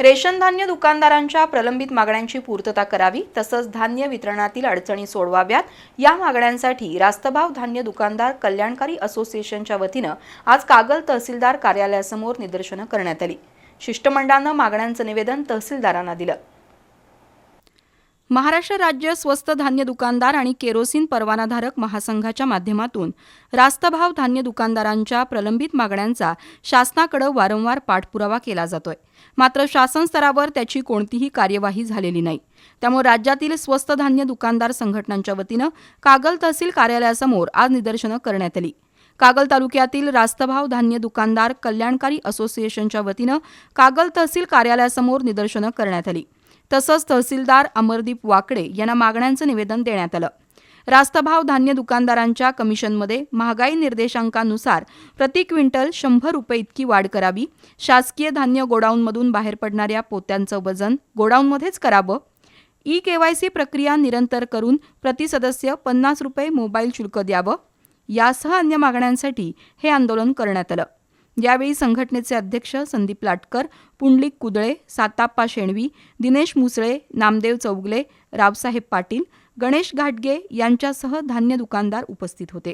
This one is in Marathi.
रेशन धान्य दुकानदारांच्या प्रलंबित मागण्यांची पूर्तता करावी, तसंच धान्य वितरणातील अडचणी सोडवाव्यात या मागण्यांसाठी रास्तभाव धान्य दुकानदार कल्याणकारी असोसिएशनच्या वतीनं आज कागल तहसीलदार कार्यालयासमोर निदर्शनं करण्यात आली। शिष्टमंडळानं मागण्यांचं निवेदन तहसीलदारांना दिलं। महाराष्ट्र राज्य स्वस्त धान्य दुकानदार आणि केरोसिन परवानाधारक महासंघाच्या माध्यमातून रास्तभाव धान्य दुकानदारांच्या प्रलंबित मागण्यांचा शासनाकडे वारंवार पाठपुरावा केला जातोय, मात्र शासन स्तरावर त्याची कोणतीही कार्यवाही झालेली नाही। त्यामुळे राज्यातील स्वस्त धान्य दुकानदार संघटनांच्या वतीनं कागल तहसील कार्यालयासमोर आज निदर्शनं करण्यात आली। कागल तालुक्यातील रास्तभाव धान्य दुकानदार कल्याणकारी असोसिएशनच्या वतीनं कागल तहसील कार्यालयासमोर निदर्शनं करण्यात आली। तसंच तहसीलदार अमरदीप वाकडे यांना मागण्यांचं निवेदन देण्यात आलं। रास्तभाव धान्य दुकानदारांच्या कमिशनमध्ये महागाई निर्देशांकानुसार प्रति क्विंटल 100 रुपये इतकी वाढ करावी, शासकीय धान्य गोडाऊनमधून बाहेर पडणाऱ्या पोत्यांचं वजन गोडाऊनमध्येच करावं, ई-केवायसी प्रक्रिया निरंतर करून प्रति सदस्य 50 रुपये मोबाईल शुल्क द्यावं, यासह अन्य मागण्यांसाठी हे आंदोलन करण्यात आलं। यावेळी संघटनेचे अध्यक्ष संदीप लाटकर, पुंडलिक कुदळे, साताप्पा शेणवी, दिनेश मुसळे, नामदेव चौगले, रावसाहेब पाटील, गणेश घाटगे यांच्यासह धान्य दुकानदार उपस्थित होते।